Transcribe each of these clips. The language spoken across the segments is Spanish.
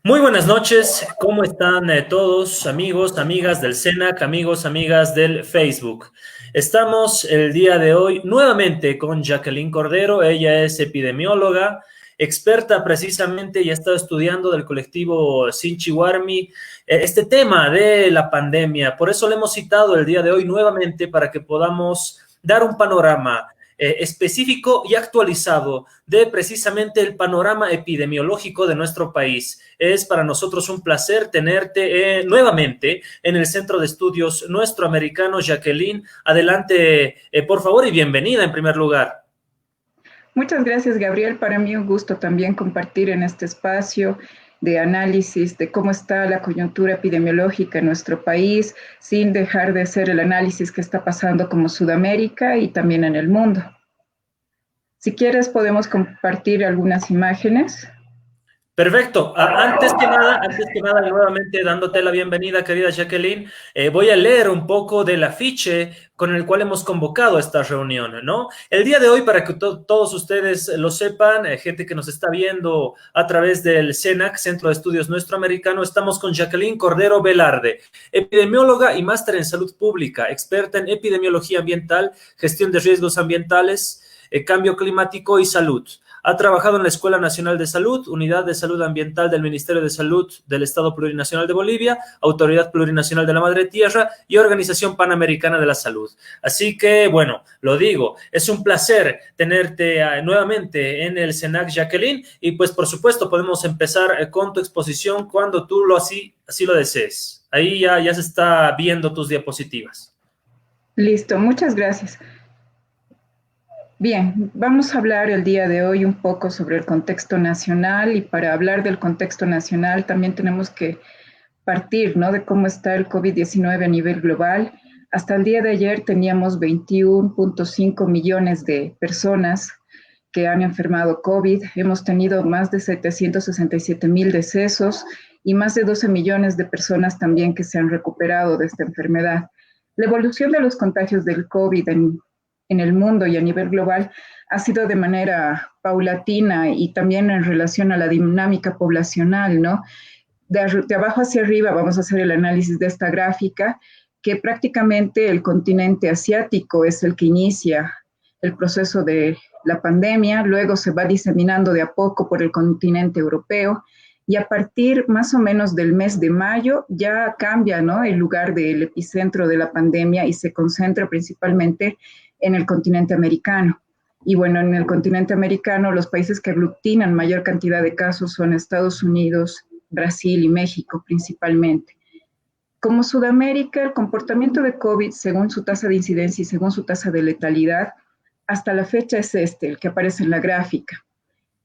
Muy buenas noches, ¿cómo están todos, amigos, amigas del CENAC, amigos, amigas del Facebook? Estamos el día de hoy nuevamente con Jacqueline Cordero, ella es epidemióloga, experta precisamente y ha estado estudiando del colectivo Sinchiwarmi este tema de la pandemia. Por eso le hemos citado el día de hoy nuevamente para que podamos dar un panorama específico y actualizado de precisamente el panorama epidemiológico de nuestro país. Es para nosotros un placer tenerte nuevamente en el Centro de Estudios Nuestro Americano. Jacqueline, adelante, por favor, y bienvenida en primer lugar. Muchas gracias, Gabriel. Para mí un gusto también compartir en este espacio de análisis de cómo está la coyuntura epidemiológica en nuestro país, sin dejar de hacer el análisis que está pasando como Sudamérica y también en el mundo. Si quieres, podemos compartir algunas imágenes. Perfecto. Antes que nada, y nuevamente dándote la bienvenida, querida Jacqueline, voy a leer un poco del afiche con el cual hemos convocado esta reunión, ¿no? El día de hoy, para que todos ustedes lo sepan, gente que nos está viendo a través del CENAC, Centro de Estudios Nuestro Americano, estamos con Jacqueline Cordero Velarde, epidemióloga y máster en salud pública, experta en epidemiología ambiental, gestión de riesgos ambientales, cambio climático y salud. Ha trabajado en la Escuela Nacional de Salud, Unidad de Salud Ambiental del Ministerio de Salud del Estado Plurinacional de Bolivia, Autoridad Plurinacional de la Madre Tierra y Organización Panamericana de la Salud. Así que, bueno, lo digo, es un placer tenerte nuevamente en el CENAC, Jacqueline, y pues por supuesto podemos empezar con tu exposición cuando tú así lo desees. Ahí ya se está viendo tus diapositivas. Listo, muchas gracias. Bien, vamos a hablar el día de hoy un poco sobre el contexto nacional y para hablar del contexto nacional también tenemos que partir, ¿no? De cómo está el COVID-19 a nivel global. Hasta el día de ayer teníamos 21.5 millones de personas que han enfermado COVID. Hemos tenido más de 767,000 decesos y más de 12 millones de personas también que se han recuperado de esta enfermedad. La evolución de los contagios del COVID en el mundo y a nivel global ha sido de manera paulatina y también en relación a la dinámica poblacional, ¿no? De abajo hacia arriba vamos a hacer el análisis de esta gráfica, que prácticamente el continente asiático es el que inicia el proceso de la pandemia, luego se va diseminando de a poco por el continente europeo y a partir más o menos del mes de mayo ya cambia, ¿no?, el lugar del epicentro de la pandemia y se concentra principalmente en el continente americano. Y bueno, en el continente americano los países que aglutinan mayor cantidad de casos son Estados Unidos, Brasil y México principalmente. Como Sudamérica, el comportamiento de COVID, según su tasa de incidencia y según su tasa de letalidad, hasta la fecha es el que aparece en la gráfica.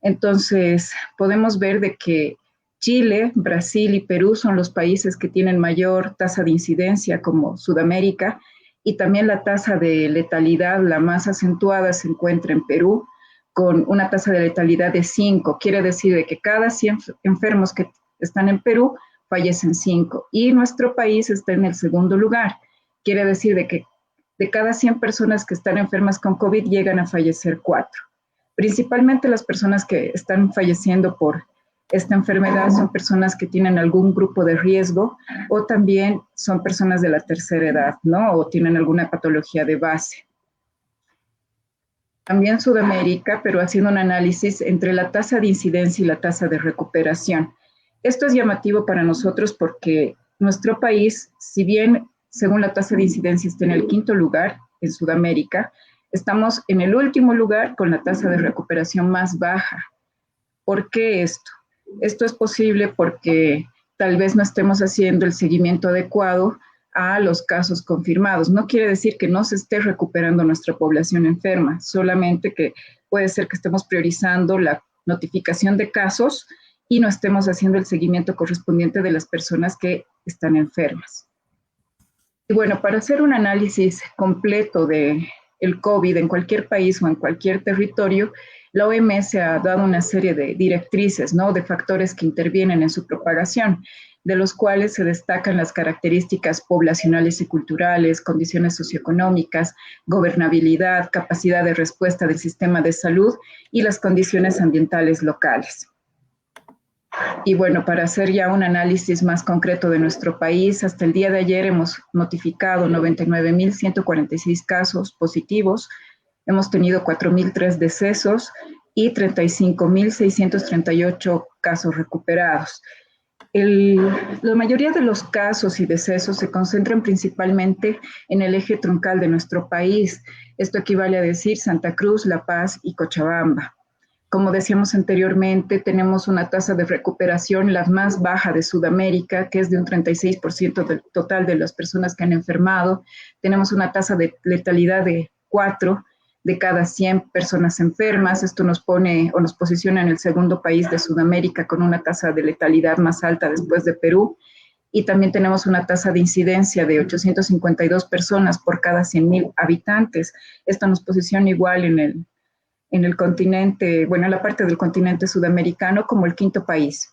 Entonces, podemos ver de que Chile, Brasil y Perú son los países que tienen mayor tasa de incidencia como Sudamérica, y también la tasa de letalidad, la más acentuada, se encuentra en Perú, con una tasa de letalidad de 5. Quiere decir de que cada 100 enfermos que están en Perú, fallecen 5. Y nuestro país está en el segundo lugar. Quiere decir de que de cada 100 personas que están enfermas con COVID, llegan a fallecer 4. Principalmente las personas que están falleciendo por esta enfermedad son personas que tienen algún grupo de riesgo o también son personas de la tercera edad, ¿no? O tienen alguna patología de base. También Sudamérica, pero haciendo un análisis entre la tasa de incidencia y la tasa de recuperación. Esto es llamativo para nosotros porque nuestro país, si bien según la tasa de incidencia está en el quinto lugar en Sudamérica, estamos en el último lugar con la tasa de recuperación más baja. ¿Por qué esto? Esto es posible porque tal vez no estemos haciendo el seguimiento adecuado a los casos confirmados. No quiere decir que no se esté recuperando nuestra población enferma, solamente que puede ser que estemos priorizando la notificación de casos y no estemos haciendo el seguimiento correspondiente de las personas que están enfermas. Y bueno, para hacer un análisis completo de el COVID en cualquier país o en cualquier territorio, la OMS ha dado una serie de directrices, ¿no?, de factores que intervienen en su propagación, de los cuales se destacan las características poblacionales y culturales, condiciones socioeconómicas, gobernabilidad, capacidad de respuesta del sistema de salud y las condiciones ambientales locales. Y bueno, para hacer ya un análisis más concreto de nuestro país, hasta el día de ayer hemos notificado 99.146 casos positivos, hemos tenido 4.003 decesos y 35.638 casos recuperados. La mayoría de los casos y decesos se concentran principalmente en el eje troncal de nuestro país. Esto equivale a decir Santa Cruz, La Paz y Cochabamba. Como decíamos anteriormente, tenemos una tasa de recuperación la más baja de Sudamérica, que es de un 36% del total de las personas que han enfermado. Tenemos una tasa de letalidad de 4 de cada 100 personas enfermas. Esto nos pone o nos posiciona en el segundo país de Sudamérica con una tasa de letalidad más alta después de Perú. Y también tenemos una tasa de incidencia de 852 personas por cada 100.000 habitantes. Esto nos posiciona igual en el continente, bueno, en la parte del continente sudamericano como el quinto país.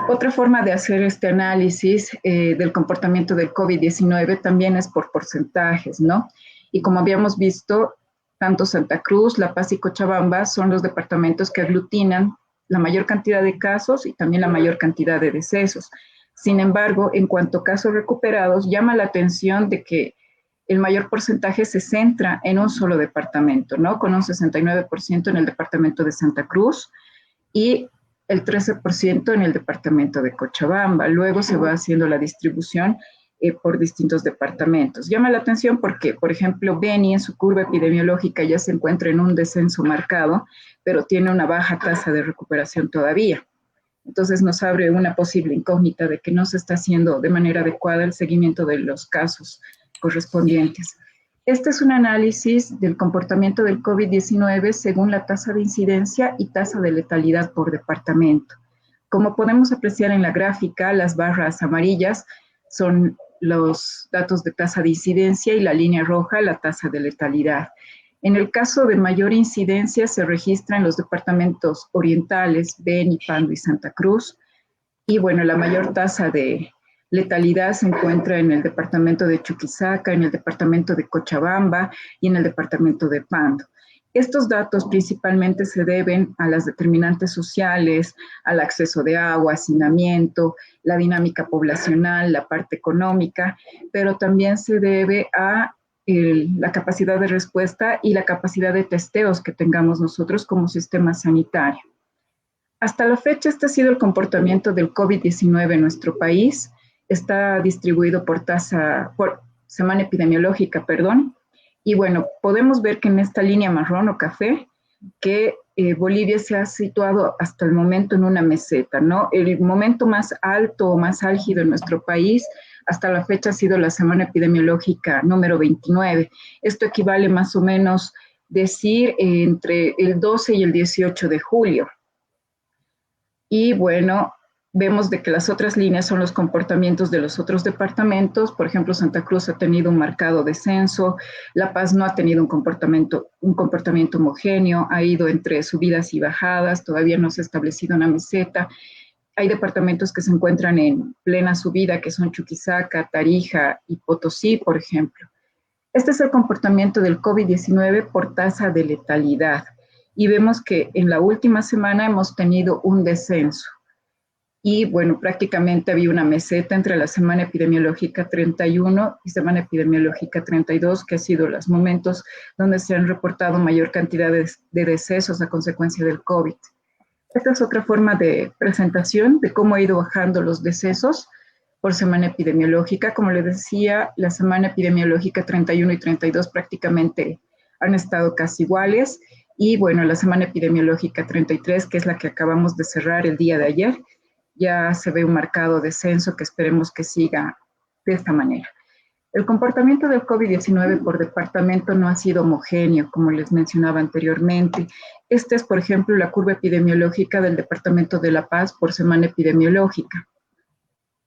Otra forma de hacer este análisis del comportamiento del COVID-19 también es por porcentajes, ¿no? Y como habíamos visto, tanto Santa Cruz, La Paz y Cochabamba son los departamentos que aglutinan la mayor cantidad de casos y también la mayor cantidad de decesos. Sin embargo, en cuanto a casos recuperados, llama la atención de que el mayor porcentaje se centra en un solo departamento, ¿no? Con un 69% en el departamento de Santa Cruz y el 13% en el departamento de Cochabamba. Luego se va haciendo la distribución por distintos departamentos. Llama la atención porque, por ejemplo, Beni en su curva epidemiológica ya se encuentra en un descenso marcado, pero tiene una baja tasa de recuperación todavía. Entonces nos abre una posible incógnita de que no se está haciendo de manera adecuada el seguimiento de los casos correspondientes. Este es un análisis del comportamiento del COVID-19 según la tasa de incidencia y tasa de letalidad por departamento. Como podemos apreciar en la gráfica, las barras amarillas son los datos de tasa de incidencia y la línea roja la tasa de letalidad. En el caso de mayor incidencia se registra en los departamentos orientales, Beni, Pando y Santa Cruz. Y bueno, la mayor tasa de letalidad se encuentra en el departamento de Chuquisaca, en el departamento de Cochabamba y en el departamento de Pando. Estos datos principalmente se deben a las determinantes sociales, al acceso de agua, hacinamiento, la dinámica poblacional, la parte económica, pero también se debe a la capacidad de respuesta y la capacidad de testeos que tengamos nosotros como sistema sanitario. Hasta la fecha, este ha sido el comportamiento del COVID-19 en nuestro país. Está distribuido por semana epidemiológica, perdón. Y bueno, podemos ver que en esta línea marrón o café, que Bolivia se ha situado hasta el momento en una meseta, ¿no? El momento más alto o más álgido en nuestro país hasta la fecha ha sido la semana epidemiológica número 29. Esto equivale más o menos decir entre el 12 y el 18 de julio. Y bueno, vemos de que las otras líneas son los comportamientos de los otros departamentos. Por ejemplo, Santa Cruz ha tenido un marcado descenso, La Paz no ha tenido un comportamiento homogéneo, ha ido entre subidas y bajadas, todavía no se ha establecido una meseta. Hay departamentos que se encuentran en plena subida, que son Chuquisaca, Tarija y Potosí, por ejemplo. Este es el comportamiento del COVID-19 por tasa de letalidad. Y vemos que en la última semana hemos tenido un descenso. Y bueno, prácticamente había una meseta entre la semana epidemiológica 31 y semana epidemiológica 32, que han sido los momentos donde se han reportado mayor cantidad de decesos a consecuencia del COVID. Esta es otra forma de presentación de cómo ha ido bajando los decesos por semana epidemiológica. Como les decía, la semana epidemiológica 31 y 32 prácticamente han estado casi iguales. Y bueno, la semana epidemiológica 33, que es la que acabamos de cerrar el día de ayer, ya se ve un marcado descenso que esperemos que siga de esta manera. El comportamiento del COVID-19 por departamento no ha sido homogéneo, como les mencionaba anteriormente. Esta es, por ejemplo, la curva epidemiológica del departamento de La Paz por semana epidemiológica.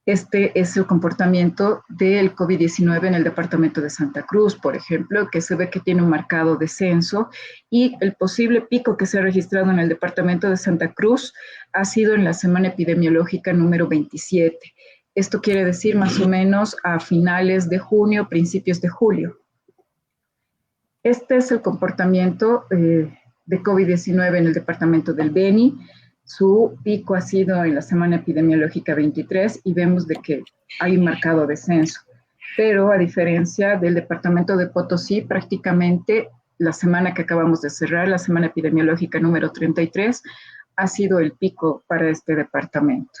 Este es el comportamiento del COVID-19 en el departamento de Santa Cruz, por ejemplo, que se ve que tiene un marcado descenso, y el posible pico que se ha registrado en el departamento de Santa Cruz ha sido en la semana epidemiológica número 27. Esto quiere decir más o menos a finales de junio, principios de julio. Este es el comportamiento de COVID-19 en el departamento del Beni. Su pico ha sido en la semana epidemiológica 23 y vemos de que hay un marcado descenso. Pero a diferencia del departamento de Potosí, prácticamente la semana que acabamos de cerrar, la semana epidemiológica número 33, ha sido el pico para este departamento.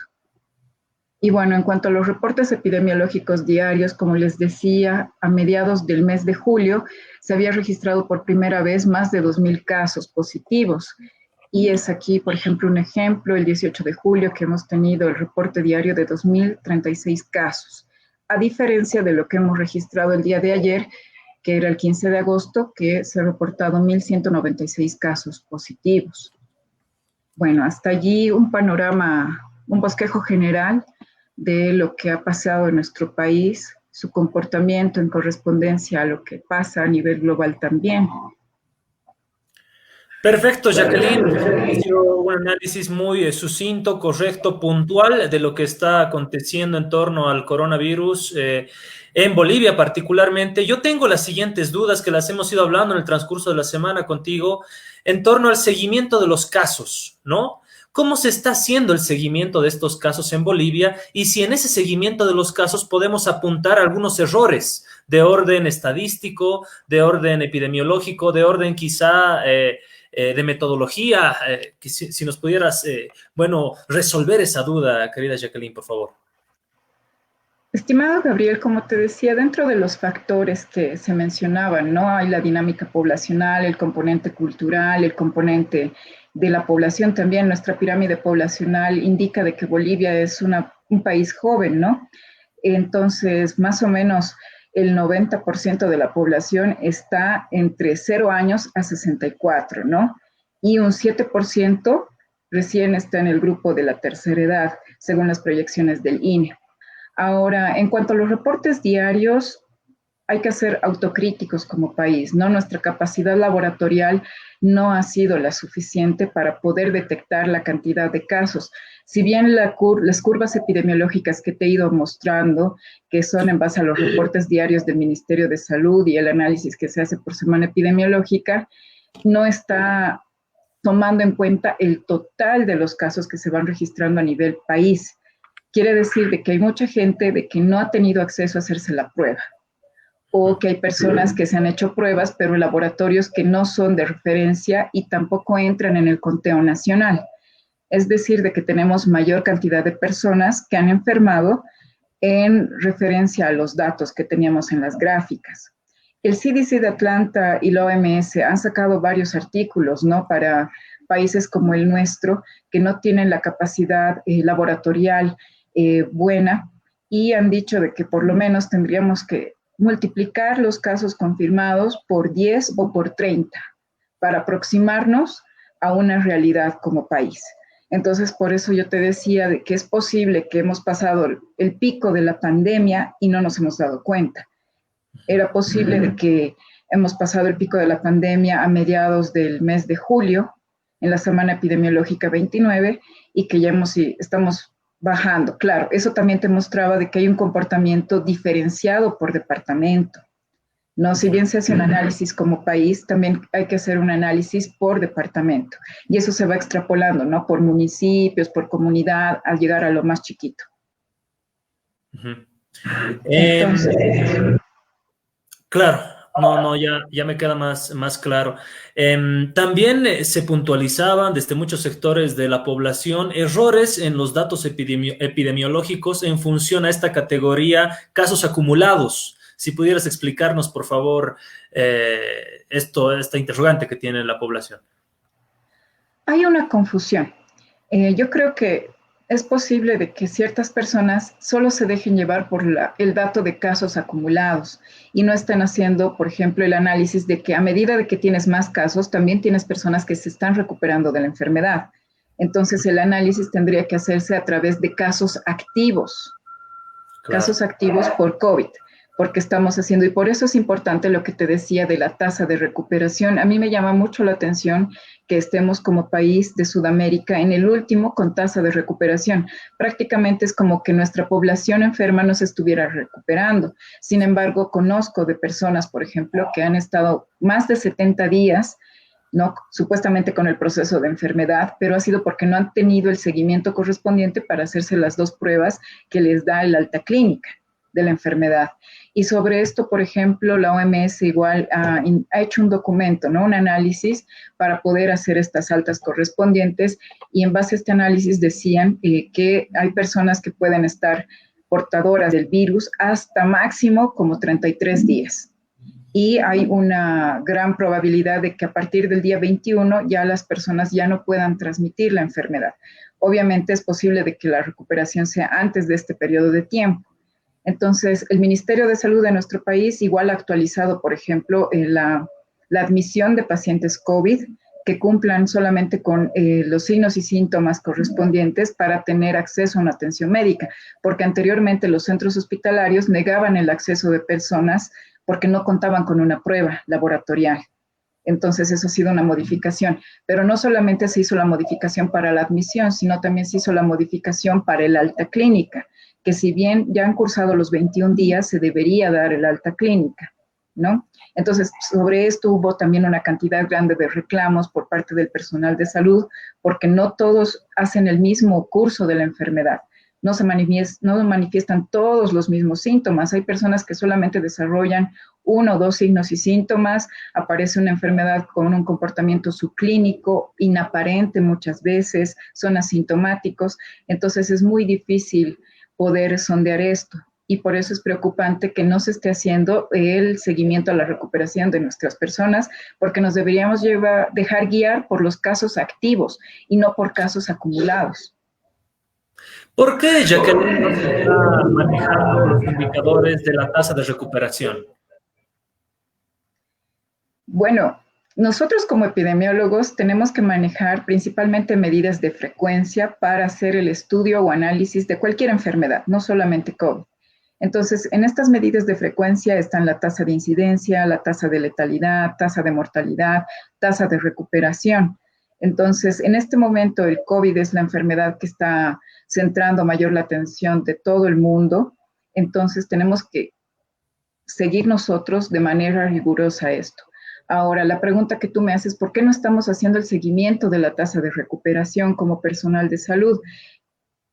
Y bueno, en cuanto a los reportes epidemiológicos diarios, como les decía, a mediados del mes de julio se había registrado por primera vez más de 2.000 casos positivos. Y es aquí, por ejemplo, un ejemplo, el 18 de julio, que hemos tenido el reporte diario de 2.036 casos, a diferencia de lo que hemos registrado el día de ayer, que era el 15 de agosto, que se han reportado 1.196 casos positivos. Bueno, hasta allí un panorama, un bosquejo general de lo que ha pasado en nuestro país, su comportamiento en correspondencia a lo que pasa a nivel global también. Perfecto, Jacqueline. Ha sido un análisis muy sucinto, correcto, puntual de lo que está aconteciendo en torno al coronavirus en Bolivia particularmente. Yo tengo las siguientes dudas que las hemos ido hablando en el transcurso de la semana contigo en torno al seguimiento de los casos, ¿no? ¿Cómo se está haciendo el seguimiento de estos casos en Bolivia? Y si en ese seguimiento de los casos podemos apuntar algunos errores de orden estadístico, de orden epidemiológico, de orden quizá de metodología, que si nos pudieras, bueno, resolver esa duda, querida Jacqueline, por favor. Estimado Gabriel, como te decía, dentro de los factores que se mencionaban, ¿no? Hay la dinámica poblacional, el componente cultural, el componente de la población también. Nuestra pirámide poblacional indica de que Bolivia es un país joven, ¿no? Entonces, más o menos el 90% de la población está entre 0 años a 64, ¿no? Y un 7% recién está en el grupo de la tercera edad, según las proyecciones del INE. Ahora, en cuanto a los reportes diarios, hay que ser autocríticos como país, ¿no? Nuestra capacidad laboratorial no ha sido la suficiente para poder detectar la cantidad de casos. Si bien las curvas epidemiológicas que te he ido mostrando, que son en base a los reportes diarios del Ministerio de Salud y el análisis que se hace por semana epidemiológica, no está tomando en cuenta el total de los casos que se van registrando a nivel país. Quiere decir de que hay mucha gente de que no ha tenido acceso a hacerse la prueba, o que hay personas que se han hecho pruebas, pero en laboratorios que no son de referencia y tampoco entran en el conteo nacional. Es decir, de que tenemos mayor cantidad de personas que han enfermado en referencia a los datos que teníamos en las gráficas. El CDC de Atlanta y la OMS han sacado varios artículos, ¿no? Para países como el nuestro, que no tienen la capacidad laboratorial buena, y han dicho de que por lo menos tendríamos que multiplicar los casos confirmados por 10 o por 30 para aproximarnos a una realidad como país. Entonces, por eso yo te decía de que es posible que hemos pasado el pico de la pandemia y no nos hemos dado cuenta. Era posible de que hemos pasado el pico de la pandemia a mediados del mes de julio, en la semana epidemiológica 29, y que ya estamos bajando. Claro, eso también te mostraba de que hay un comportamiento diferenciado por departamento, ¿no? Si bien se hace un análisis como país, también hay que hacer un análisis por departamento. Y eso se va extrapolando, ¿no? Por municipios, por comunidad, al llegar a lo más chiquito. Entonces, claro, no, ya me queda más claro. También se puntualizaban desde muchos sectores de la población errores en los datos epidemiológicos en función a esta categoría casos acumulados. Si pudieras explicarnos, por favor, esta interrogante que tiene la población. Hay una confusión. Yo creo que es posible de que ciertas personas solo se dejen llevar por el dato de casos acumulados y no estén haciendo, por ejemplo, el análisis de que a medida de que tienes más casos, también tienes personas que se están recuperando de la enfermedad. Entonces, el análisis tendría que hacerse a través de casos activos, claro. Casos activos por COVID, porque estamos haciendo, y por eso es importante lo que te decía de la tasa de recuperación. A mí me llama mucho la atención que estemos como país de Sudamérica en el último con tasa de recuperación. Prácticamente es como que nuestra población enferma no se estuviera recuperando. Sin embargo, conozco de personas, por ejemplo, que han estado más de 70 días ¿no? Supuestamente con el proceso de enfermedad, pero ha sido porque no han tenido el seguimiento correspondiente para hacerse las 2 pruebas que les da el alta clínica de la enfermedad. Y sobre esto, por ejemplo, la OMS igual ha hecho un documento, ¿no? Un análisis para poder hacer estas altas correspondientes, y en base a este análisis decían que hay personas que pueden estar portadoras del virus hasta máximo como 33 días. Y hay una gran probabilidad de que a partir del día 21 ya las personas ya no puedan transmitir la enfermedad. Obviamente es posible de que la recuperación sea antes de este periodo de tiempo. Entonces, el Ministerio de Salud de nuestro país igual ha actualizado, por ejemplo, la admisión de pacientes COVID que cumplan solamente con los signos y síntomas correspondientes para tener acceso a una atención médica, porque anteriormente los centros hospitalarios negaban el acceso de personas porque no contaban con una prueba laboratorial. Entonces, eso ha sido una modificación. Pero no solamente se hizo la modificación para la admisión, sino también se hizo la modificación para el alta clínica, que si bien ya han cursado los 21 días, se debería dar el alta clínica, ¿no? Entonces, sobre esto hubo también una cantidad grande de reclamos por parte del personal de salud, porque no todos hacen el mismo curso de la enfermedad. No manifiestan todos los mismos síntomas. Hay personas que solamente desarrollan 1 o 2 signos y síntomas, aparece una enfermedad con un comportamiento subclínico, inaparente muchas veces, son asintomáticos, entonces es muy difícil poder sondear esto. Y por eso es preocupante que no se esté haciendo el seguimiento a la recuperación de nuestras personas, porque nos deberíamos dejar guiar por los casos activos y no por casos acumulados. ¿Por qué, Jacqueline, no se está manejando los indicadores de la tasa de recuperación? Bueno, nosotros como epidemiólogos tenemos que manejar principalmente medidas de frecuencia para hacer el estudio o análisis de cualquier enfermedad, no solamente COVID. Entonces, en estas medidas de frecuencia están la tasa de incidencia, la tasa de letalidad, tasa de mortalidad, tasa de recuperación. Entonces, en este momento el COVID es la enfermedad que está centrando mayor la atención de todo el mundo. Entonces, tenemos que seguir nosotros de manera rigurosa esto. Ahora, la pregunta que tú me haces, ¿por qué no estamos haciendo el seguimiento de la tasa de recuperación como personal de salud?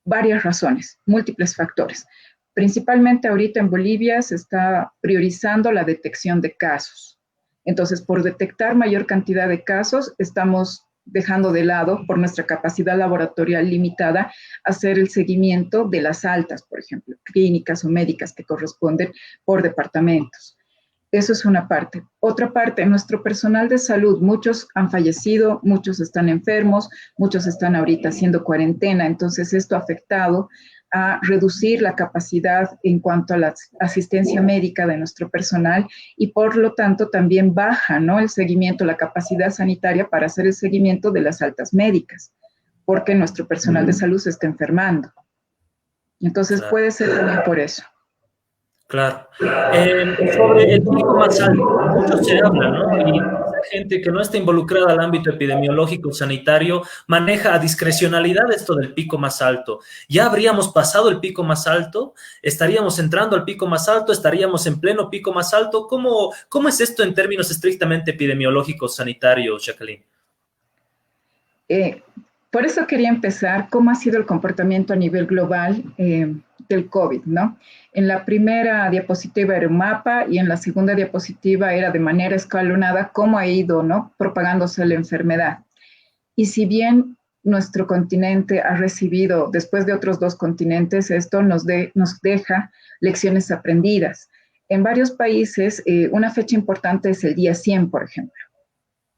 Varias razones, múltiples factores. Principalmente ahorita en Bolivia se está priorizando la detección de casos. Entonces, por detectar mayor cantidad de casos, estamos dejando de lado, por nuestra capacidad laboratorial limitada, hacer el seguimiento de las altas, por ejemplo, clínicas o médicas que corresponden por departamentos. Eso es una parte. Otra parte, nuestro personal de salud, muchos han fallecido, muchos están enfermos, muchos están ahorita haciendo cuarentena, entonces esto ha afectado a reducir la capacidad en cuanto a la asistencia médica de nuestro personal, y por lo tanto también baja, ¿no?, el seguimiento, la capacidad sanitaria para hacer el seguimiento de las altas médicas, porque nuestro personal de salud se está enfermando. Entonces puede ser también por eso. Claro. Sobre el pico más alto, mucho se habla, ¿no? Y gente que no está involucrada al ámbito epidemiológico sanitario maneja a discrecionalidad esto del pico más alto. ¿Ya habríamos pasado el pico más alto? ¿Estaríamos entrando al pico más alto? ¿Estaríamos en pleno pico más alto? ¿Cómo es esto en términos estrictamente epidemiológicos sanitarios, Jacqueline? Por eso quería empezar, ¿cómo ha sido el comportamiento a nivel global del COVID, ¿no? En la primera diapositiva era un mapa y en la segunda diapositiva era de manera escalonada cómo ha ido, ¿no?, propagándose la enfermedad. Y si bien nuestro continente ha recibido, después de otros 2 continentes, esto nos deja lecciones aprendidas. En varios países, una fecha importante es el día 100, por ejemplo.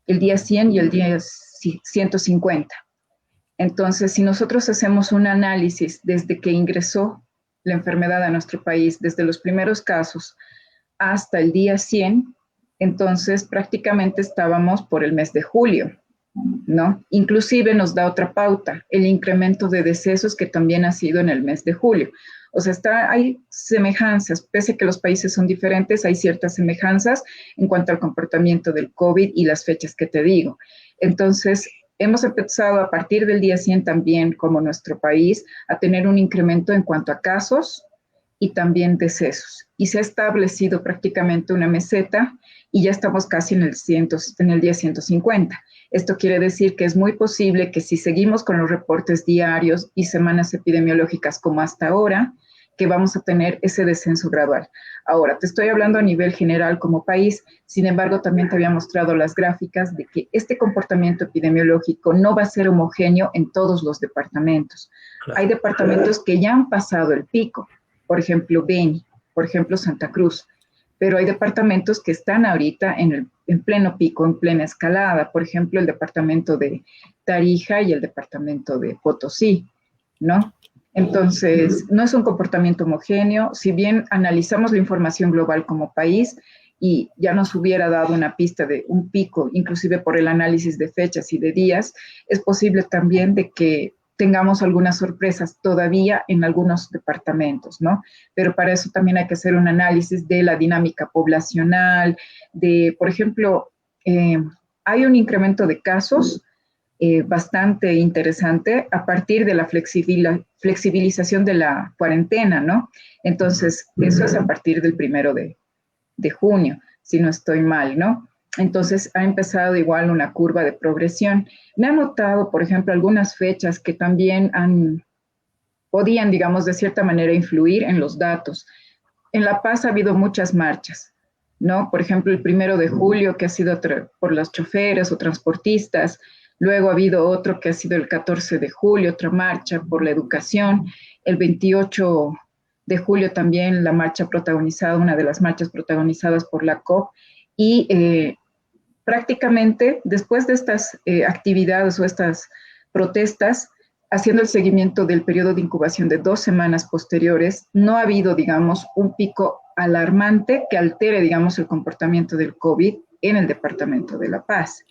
El día 100 y el día 150. Entonces, si nosotros hacemos un análisis desde que ingresó la enfermedad a nuestro país, desde los primeros casos hasta el día 100, entonces prácticamente estábamos por el mes de julio, ¿no? Inclusive nos da otra pauta, el incremento de decesos que también ha sido en el mes de julio. O sea, hay semejanzas, pese a que los países son diferentes, hay ciertas semejanzas en cuanto al comportamiento del COVID y las fechas que te digo. Entonces, hemos empezado a partir del día 100 también, como nuestro país, a tener un incremento en cuanto a casos y también decesos. Y se ha establecido prácticamente una meseta y ya estamos casi en el día 150. Esto quiere decir que es muy posible que si seguimos con los reportes diarios y semanas epidemiológicas como hasta ahora, que vamos a tener ese descenso gradual. Ahora, te estoy hablando a nivel general como país, sin embargo, también te había mostrado las gráficas de que este comportamiento epidemiológico no va a ser homogéneo en todos los departamentos. Claro. Hay departamentos que ya han pasado el pico, por ejemplo, Beni, por ejemplo, Santa Cruz, pero hay departamentos que están ahorita en pleno pico, en plena escalada, por ejemplo, el departamento de Tarija y el departamento de Potosí, ¿no? Entonces, no es un comportamiento homogéneo. Si bien analizamos la información global como país y ya nos hubiera dado una pista de un pico, inclusive por el análisis de fechas y de días, es posible también de que tengamos algunas sorpresas todavía en algunos departamentos, ¿no? Pero para eso también hay que hacer un análisis de la dinámica poblacional, de, por ejemplo, hay un incremento de casos bastante interesante a partir de la flexibilización de la cuarentena, ¿no? Entonces, eso es a partir del 1 de junio, si no estoy mal, ¿no? Entonces, ha empezado igual una curva de progresión. Me ha notado, por ejemplo, algunas fechas que también podían, digamos, de cierta manera influir en los datos. En La Paz ha habido muchas marchas, ¿no? Por ejemplo, el 1 de julio, que ha sido por los choferes o transportistas. Luego ha habido otro que ha sido el 14 de julio, otra marcha por la educación. El 28 de julio también la marcha protagonizada, una de las marchas protagonizadas por la COP. Y prácticamente después de estas actividades o estas protestas, haciendo el seguimiento del periodo de incubación de 2 semanas posteriores, no ha habido, digamos, un pico alarmante que altere, digamos, el comportamiento del COVID en el departamento de La Paz.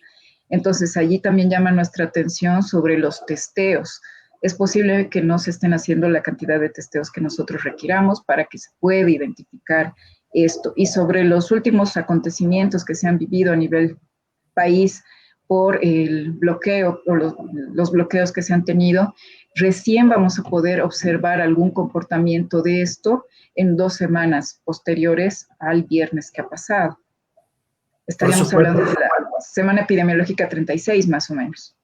Entonces, allí también llama nuestra atención sobre los testeos. Es posible que no se estén haciendo la cantidad de testeos que nosotros requiramos para que se pueda identificar esto. Y sobre los últimos acontecimientos que se han vivido a nivel país por el bloqueo o los bloqueos que se han tenido, recién vamos a poder observar algún comportamiento de esto en 2 semanas posteriores al viernes que ha pasado. Estaríamos hablando de la semana epidemiológica 36, más o menos.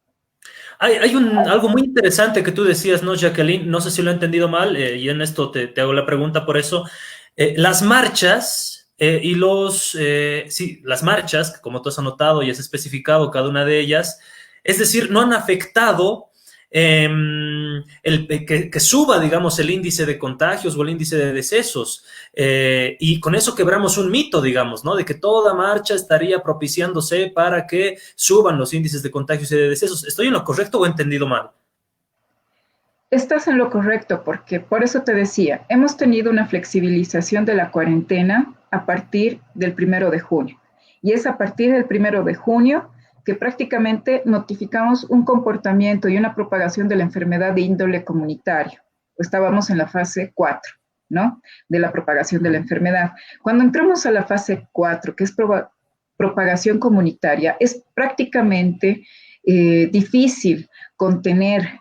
Hay algo muy interesante que tú decías, ¿no, Jacqueline? No sé si lo he entendido mal, y en esto te hago la pregunta por eso. Las marchas sí, las marchas, que como tú has anotado y has especificado cada una de ellas, es decir, no han afectado que suba, digamos, el índice de contagios o el índice de decesos. Y con eso quebramos un mito, digamos, ¿no? De que toda marcha estaría propiciándose para que suban los índices de contagios y de decesos. ¿Estoy en lo correcto o he entendido mal? Estás en lo correcto, porque por eso te decía, hemos tenido una flexibilización de la cuarentena a partir del 1 de junio. Y es a partir del 1 de junio que prácticamente notificamos un comportamiento y una propagación de la enfermedad de índole comunitario. Estábamos en la fase 4, ¿no? De la propagación de la enfermedad. Cuando entramos a la fase 4, que es propagación comunitaria, es prácticamente difícil contener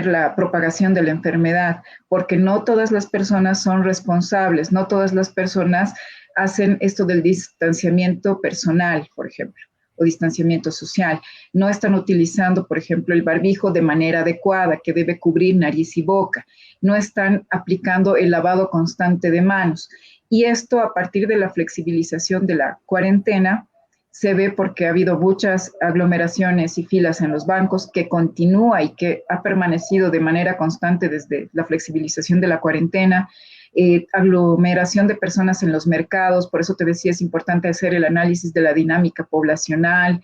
la propagación de la enfermedad, porque no todas las personas son responsables, no todas las personas hacen esto del distanciamiento personal, por ejemplo, o distanciamiento social. No están utilizando, por ejemplo, el barbijo de manera adecuada, que debe cubrir nariz y boca. No están aplicando el lavado constante de manos. Y esto, a partir de la flexibilización de la cuarentena, se ve porque ha habido muchas aglomeraciones y filas en los bancos, que continúa y que ha permanecido de manera constante desde la flexibilización de la cuarentena, aglomeración de personas en los mercados. Por eso te decía, es importante hacer el análisis de la dinámica poblacional,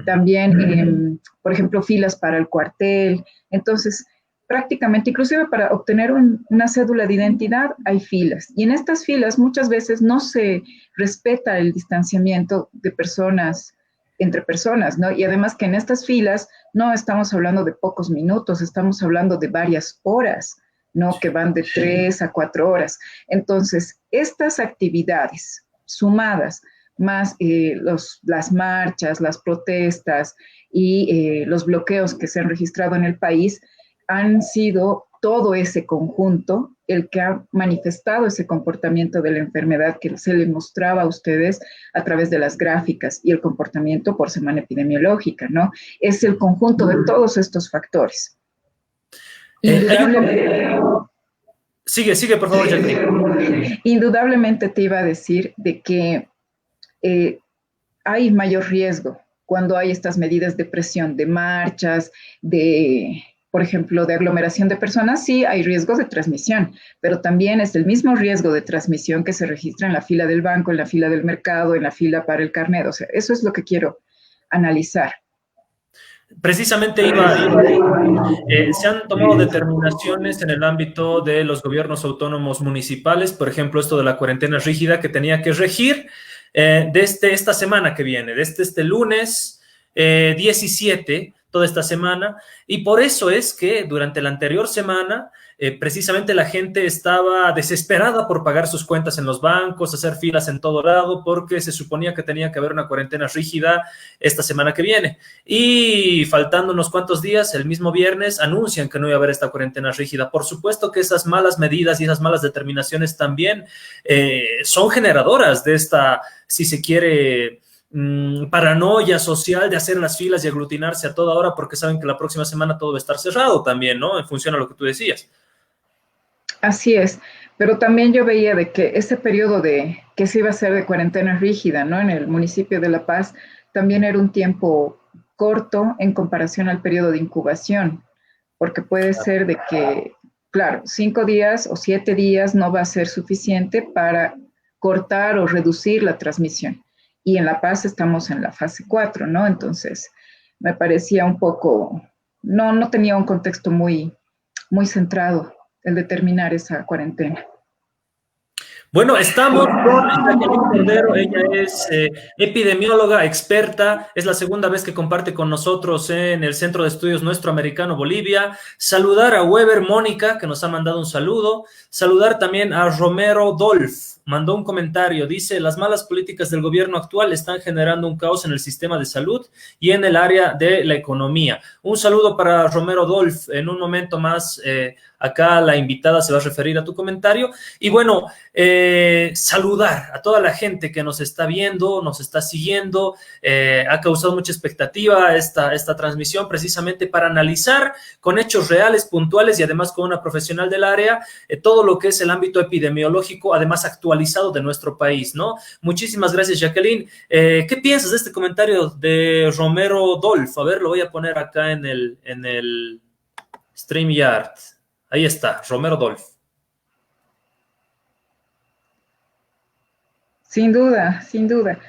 también, por ejemplo, filas para el cuartel. Entonces, prácticamente, inclusive para obtener una cédula de identidad, hay filas. Y en estas filas muchas veces no se respeta el distanciamiento de personas entre personas, ¿no? Y además que en estas filas no estamos hablando de pocos minutos, estamos hablando de varias horas, ¿no? Que van de 3 a 4 horas. Entonces, estas actividades sumadas, más las marchas, las protestas y los bloqueos que se han registrado en el país, han sido todo ese conjunto el que ha manifestado ese comportamiento de la enfermedad que se les mostraba a ustedes a través de las gráficas y el comportamiento por semana epidemiológica, ¿no? Es el conjunto de todos estos factores. Indudablemente, Sigue, por favor, Jacqueline. Indudablemente te iba a decir de que hay mayor riesgo cuando hay estas medidas de presión, de marchas, por ejemplo, de aglomeración de personas. Sí, hay riesgos de transmisión, pero también es el mismo riesgo de transmisión que se registra en la fila del banco, en la fila del mercado, en la fila para el carnet. O sea, eso es lo que quiero analizar. Precisamente se han tomado determinaciones en el ámbito de los gobiernos autónomos municipales, por ejemplo, esto de la cuarentena rígida que tenía que regir desde esta semana que viene, desde este lunes 17, toda esta semana, y por eso es que durante la anterior semana precisamente la gente estaba desesperada por pagar sus cuentas en los bancos, hacer filas en todo lado, porque se suponía que tenía que haber una cuarentena rígida esta semana que viene. Y faltando unos cuantos días, el mismo viernes, anuncian que no iba a haber esta cuarentena rígida. Por supuesto que esas malas medidas y esas malas determinaciones también son generadoras de esta, si se quiere, paranoia social de hacer las filas y aglutinarse a toda hora porque saben que la próxima semana todo va a estar cerrado también, ¿no? En función a lo que tú decías. Así es, pero también yo veía de que ese periodo de que se iba a hacer de cuarentena rígida, ¿no? En el municipio de La Paz, también era un tiempo corto en comparación al periodo de incubación, porque puede ser de que, claro, 5 días o 7 días no va a ser suficiente para cortar o reducir la transmisión. Y en La Paz estamos en la fase 4, ¿no? Entonces, me parecía un poco, no tenía un contexto muy centrado el determinar esa cuarentena. Bueno, estamos con Jacqueline Cordero, ella es epidemióloga, experta, es la segunda vez que comparte con nosotros en el Centro de Estudios Nuestro Americano Bolivia. Saludar a Weber Mónica, que nos ha mandado un saludo. Saludar también a Romero Dolf, mandó un comentario, dice, las malas políticas del gobierno actual están generando un caos en el sistema de salud y en el área de la economía. Un saludo para Romero Dolf, en un momento más acá la invitada se va a referir a tu comentario. Y bueno, saludar a toda la gente que nos está viendo, nos está siguiendo. Ha causado mucha expectativa esta transmisión precisamente para analizar con hechos reales, puntuales y además con una profesional del área todo lo que es el ámbito epidemiológico, además actualizado de nuestro país, ¿no? Muchísimas gracias, Jacqueline. ¿Qué piensas de este comentario de Romero Dolf? A ver, lo voy a poner acá en el StreamYard. Ahí está, Romero Dolf. Sin duda, sin duda.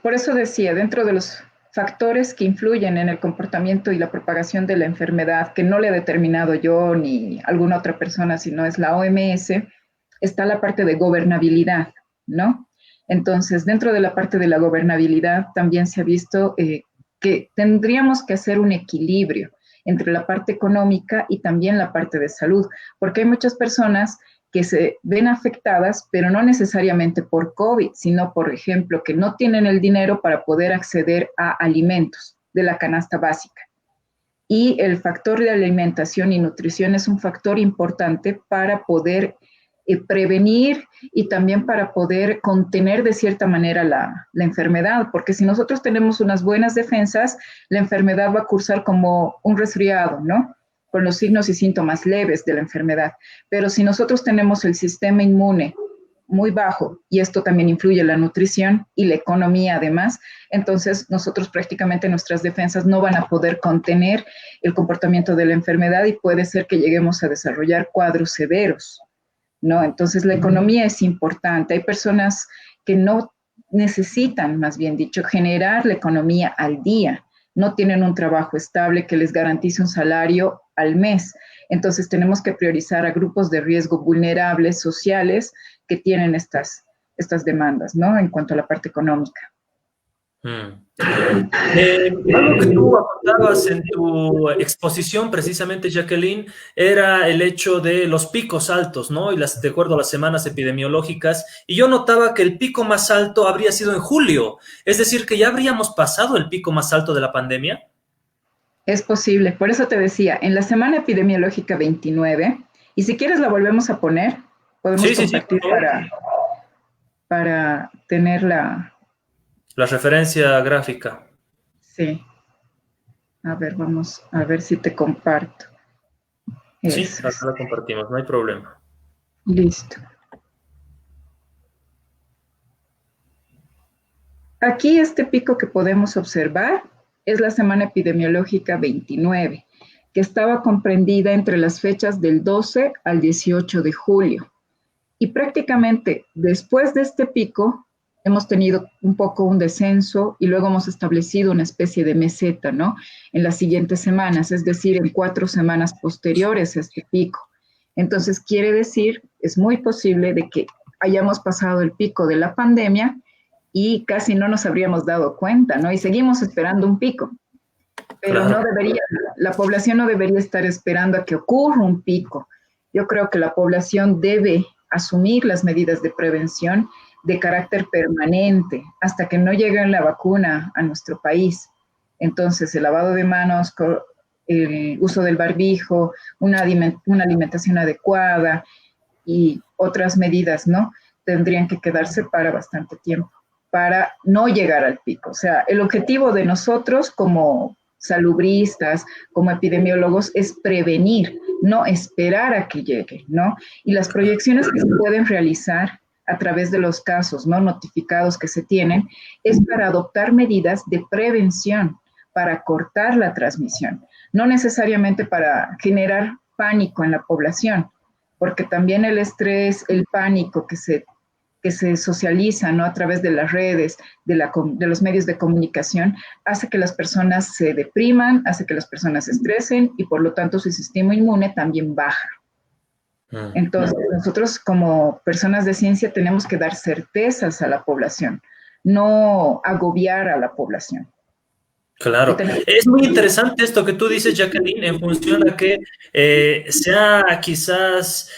Por eso decía, dentro de los factores que influyen en el comportamiento y la propagación de la enfermedad, que no le he determinado yo ni alguna otra persona, sino es la OMS, está la parte de gobernabilidad, ¿no? Entonces, dentro de la parte de la gobernabilidad también se ha visto que tendríamos que hacer un equilibrio entre la parte económica y también la parte de salud, porque hay muchas personas que se ven afectadas, pero no necesariamente por COVID, sino, por ejemplo, que no tienen el dinero para poder acceder a alimentos de la canasta básica. Y el factor de alimentación y nutrición es un factor importante para poder prevenir y también para poder contener de cierta manera la enfermedad, porque si nosotros tenemos unas buenas defensas, la enfermedad va a cursar como un resfriado, ¿no? Con los signos y síntomas leves de la enfermedad. Pero si nosotros tenemos el sistema inmune muy bajo, y esto también influye en la nutrición y la economía además, entonces nosotros prácticamente nuestras defensas no van a poder contener el comportamiento de la enfermedad y puede ser que lleguemos a desarrollar cuadros severos, ¿no? Entonces la economía es importante. Hay personas que no necesitan, más bien dicho, generar la economía al día, no tienen un trabajo estable que les garantice un salario al mes. Entonces tenemos que priorizar a grupos de riesgo vulnerables, sociales, que tienen estas demandas, ¿no? En cuanto a la parte económica. Algo que tú apuntabas en tu exposición, precisamente, Jacqueline, era el hecho de los picos altos, ¿no? Y de acuerdo a las semanas epidemiológicas, y yo notaba que el pico más alto habría sido en julio, es decir, que ya habríamos pasado el pico más alto de la pandemia. Es posible, por eso te decía, en la semana epidemiológica 29, y si quieres la volvemos a poner, podemos Sí, sí, sí, por compartir favor. para tenerla, La referencia gráfica. sí, a ver, vamos a ver si te comparto. Sí, Eso acá es, la compartimos, no hay problema. listo. Aquí este pico que podemos observar es la semana epidemiológica 29, que estaba comprendida entre las fechas del 12 al 18 de julio. Y prácticamente después de este pico hemos tenido un poco un descenso y luego hemos establecido una especie de meseta, ¿no? En las siguientes semanas, es decir, en 4 semanas posteriores a este pico. Entonces, quiere decir, es muy posible de que hayamos pasado el pico de la pandemia y casi no nos habríamos dado cuenta, ¿no? Y seguimos esperando un pico, pero no Claro, debería, la población no debería estar esperando a que ocurra un pico. Yo creo que la población debe asumir las medidas de prevención de carácter permanente hasta que no llegue la vacuna a nuestro país. Entonces, el lavado de manos, el uso del barbijo, una alimentación adecuada y otras medidas, ¿no? Tendrían que quedarse para bastante tiempo, para no llegar al pico. O sea, el objetivo de nosotros como salubristas, como epidemiólogos, es prevenir, no esperar a que llegue, ¿no? Y las proyecciones que se pueden realizar a través de los casos no notificados que se tienen es para adoptar medidas de prevención, para cortar la transmisión, no necesariamente para generar pánico en la población, porque también el estrés, el pánico que se socializa, ¿no? A través de las redes, de los medios de comunicación, hace que las personas se depriman, hace que las personas se estresen y por lo tanto su sistema inmune también baja. Entonces, nosotros como personas de ciencia tenemos que dar certezas a la población, no agobiar a la población. Y claro. tenemos Es muy interesante esto que tú dices, Jacqueline, en función a que se ha quizás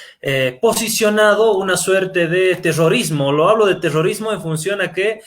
posicionado una suerte de terrorismo. Lo hablo de terrorismo en función a que